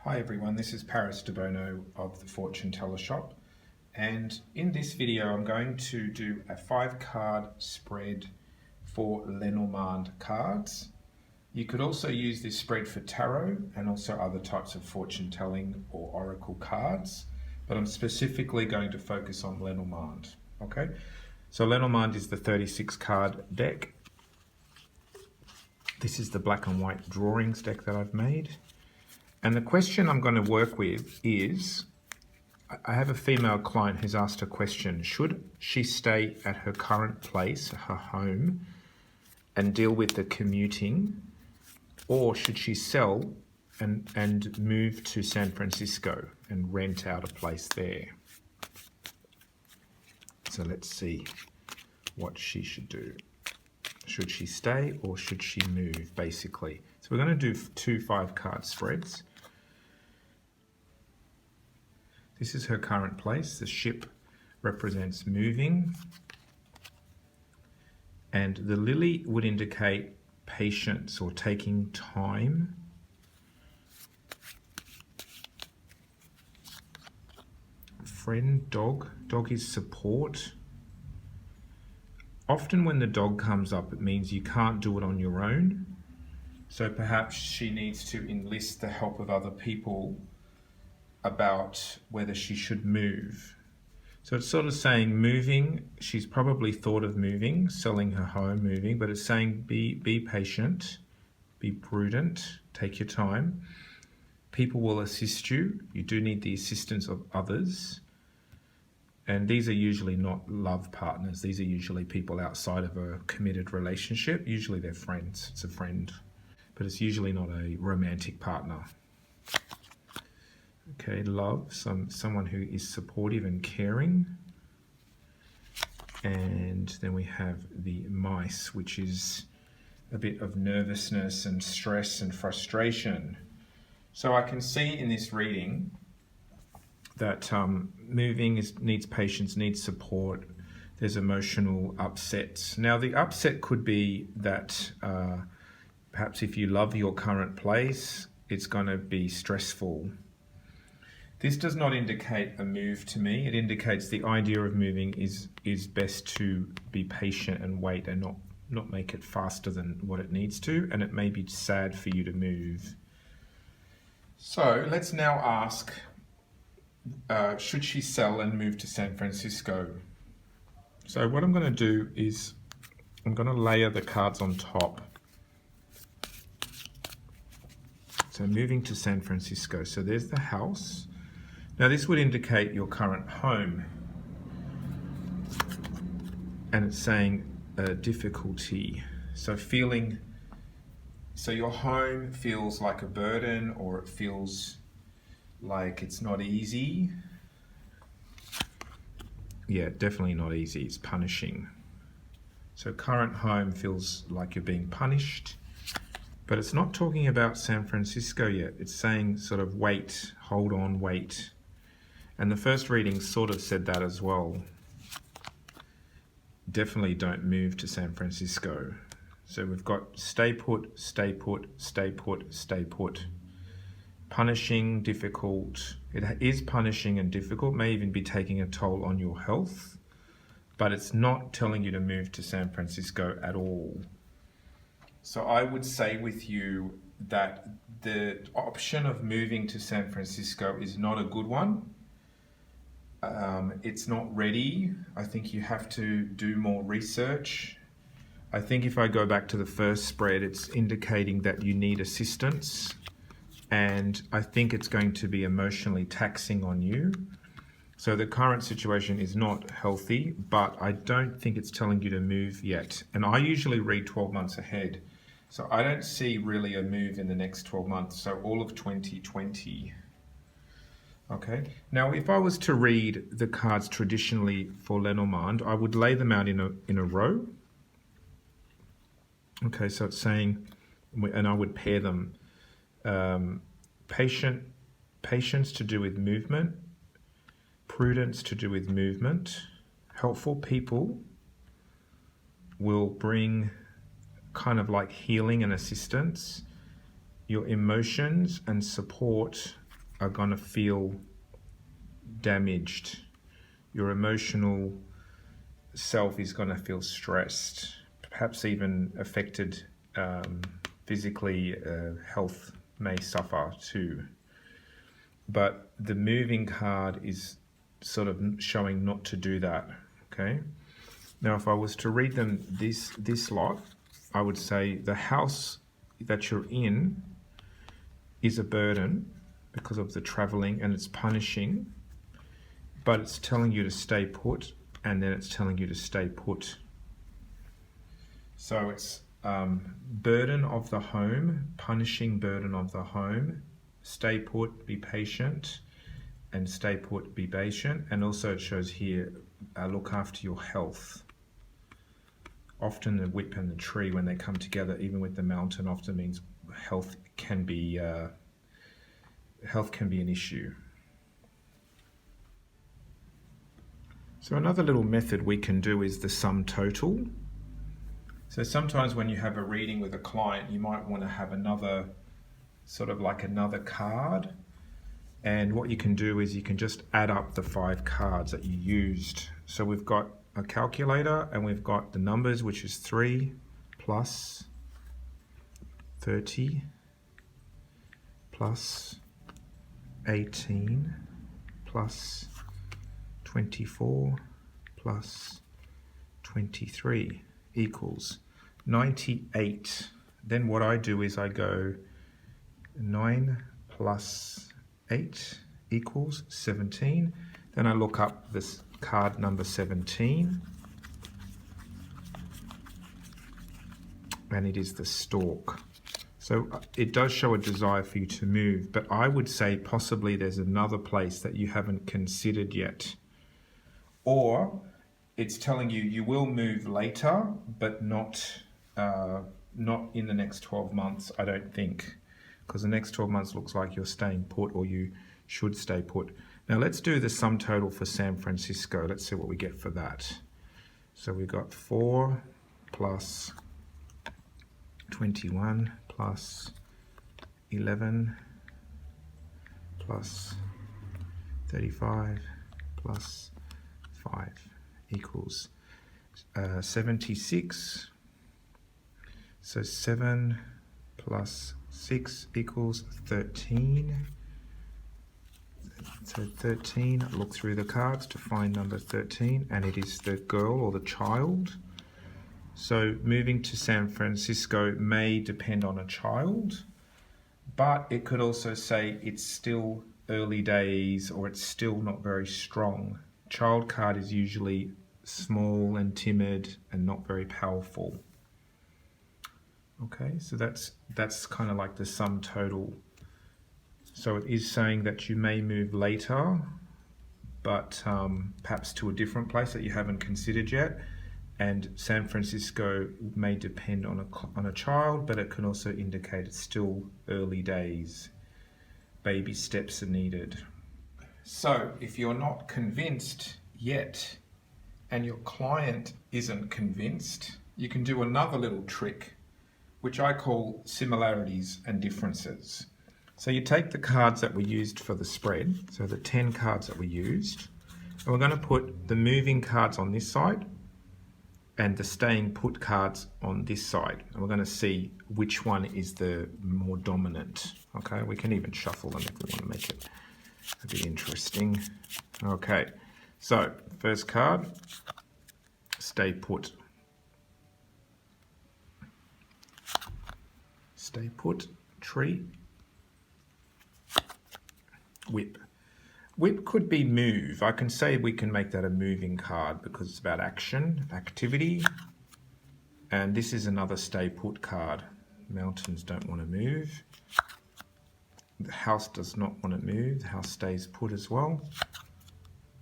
Hi everyone, this is Paris Debono of the Fortune Teller Shop, and in this video I'm going to do a 5-card spread for Lenormand Cards. You could also use this spread for tarot and also other types of fortune telling or oracle cards, but I'm specifically going to focus on Lenormand. Okay, so Lenormand is the 36 card deck. This is the black and white drawings deck that I've made. And the question I'm going to work with is, I have a female client who's asked a question: should she stay at her current place, her home, and deal with the commuting, or should she sell and move to San Francisco and rent out a place there? So let's see what she should do. Should she stay or should she move, basically? So we're going to do 2 5-card spreads. This is her current place. The ship represents moving. And the lily would indicate patience or taking time. Friend, dog. Dog is support. Often when the dog comes up, it means you can't do it on your own. So perhaps she needs to enlist the help of other people about whether she should move. So it's sort of saying moving, she's probably thought of moving, selling her home, moving, but it's saying be patient, be prudent, take your time. People will assist you. You do need the assistance of others. And these are usually not love partners. These are usually people outside of a committed relationship. Usually they're friends. It's a friend, but it's usually not a romantic partner. Okay, love, someone who is supportive and caring. And then we have the mice, which is a bit of nervousness and stress and frustration. So I can see in this reading that moving needs patience, needs support. There's emotional upsets. Now the upset could be that perhaps if you love your current place, it's going to be stressful. This does not indicate a move to me. It indicates the idea of moving is best to be patient and wait and not make it faster than what it needs to. And it may be sad for you to move. So let's now ask, should she sell and move to San Francisco? So what I'm going to do is I'm going to layer the cards on top. So moving to San Francisco. So there's the house. Now this would indicate your current home. And it's saying difficulty. So your home feels like a burden, or it feels like it's not easy. Yeah, definitely not easy. It's punishing. So current home feels like you're being punished. But it's not talking about San Francisco yet. It's saying sort of wait, hold on, wait. And the first reading sort of said that as well. Definitely don't move to San Francisco. So we've got stay put, stay put, stay put, stay put. Punishing, difficult. It is punishing and difficult, may even be taking a toll on your health, but it's not telling you to move to San Francisco at all. So I would say with you that the option of moving to San Francisco is not a good one. It's not ready. I think you have to do more research. I think if I go back to the first spread, it's indicating that you need assistance. And I think it's going to be emotionally taxing on you. So the current situation is not healthy, but I don't think it's telling you to move yet. And I usually read 12 months ahead. So I don't see really a move in the next 12 months. So all of 2020. Okay. Now, if I was to read the cards traditionally for Lenormand, I would lay them out in a row. Okay, so it's saying, and I would pair them. Patience to do with movement, prudence to do with movement. Helpful people will bring kind of like healing and assistance. Your emotions and support are going to feel damaged. Your emotional self is going to feel stressed, perhaps even affected physically. Health may suffer too. But the moving card is sort of showing not to do that. Okay. Now, if I was to read them this lot, I would say the house that you're in is a burden because of the traveling, and it's punishing, but it's telling you to stay put, and then it's telling you to stay put. So it's burden of the home, punishing burden of the home, stay put, be patient, and stay put, be patient. And also it shows here, look after your health. Often the whip and the tree, when they come together, even with the mountain, often means health can be an issue. So another little method we can do is the sum total. So sometimes when you have a reading with a client, you might want to have another, sort of like another card. And what you can do is you can just add up the 5 cards that you used. So we've got a calculator, and we've got the numbers, which is 3 plus 30 plus 18 plus 24 plus 23 equals 98. Then what I do is I go 9 plus 8 equals 17. Then I look up this card number 17, and it is the stork. So it does show a desire for you to move, but I would say possibly there's another place that you haven't considered yet. Or it's telling you you will move later, but not in the next 12 months, I don't think. Because the next 12 months looks like you're staying put, or you should stay put. Now let's do the sum total for San Francisco. Let's see what we get for that. So we've got 4 plus 21 plus 11 plus 35 plus 5 equals 76. So 7 plus 6 equals 13. So 13, look through the cards to find number 13, and it is the girl or the child. So moving to San Francisco may depend on a child, but it could also say it's still early days, or it's still not very strong. Child card is usually small and timid and not very powerful. Okay, so that's kind of like the sum total. So it is saying that you may move later, but perhaps to a different place that you haven't considered yet. And San Francisco may depend on a child, but it can also indicate it's still early days. Baby steps are needed. So if you're not convinced yet, and your client isn't convinced, you can do another little trick, which I call similarities and differences. So you take the cards that we used for the spread, so the 10 cards that we used, and we're going to put the moving cards on this side and the staying put cards on this side. And we're going to see which one is the more dominant. Okay, we can even shuffle them if we want to make it a bit interesting. Okay, so first card, stay put. Stay put, tree. Whip. Whip could be move. I can say we can make that a moving card because it's about action, activity. And this is another stay put card. Mountains don't want to move. The house does not want to move. The house stays put as well.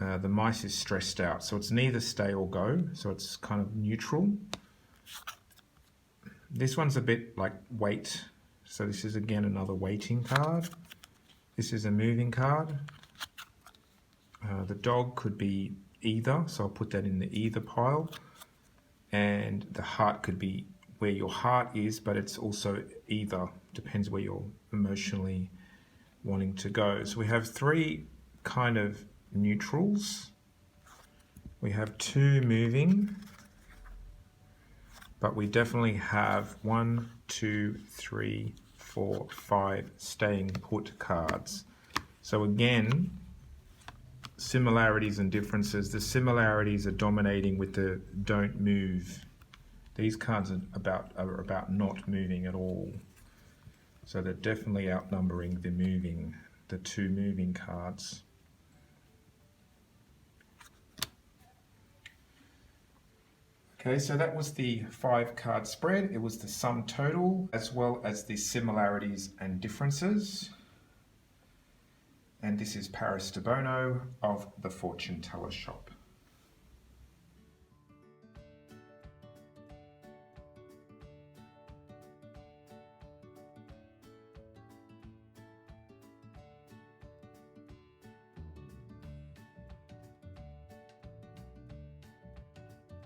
The mice is stressed out. So it's neither stay or go. So it's kind of neutral. This one's a bit like wait. So this is again another waiting card. This is a moving card. The dog could be either, so I'll put that in the either pile. And the heart could be where your heart is, but it's also either. Depends where you're emotionally wanting to go. So we have three kind of neutrals. We have two moving, but we definitely have 1, 2, 3, 4, 5 staying put cards. So again, similarities and differences. The similarities are dominating with the don't move. These cards are about not moving at all. So they're definitely outnumbering the two moving cards. Okay, so that was the 5-card spread. It was the sum total as well as the similarities and differences. And this is Paris Debono of the Fortune Teller Shop.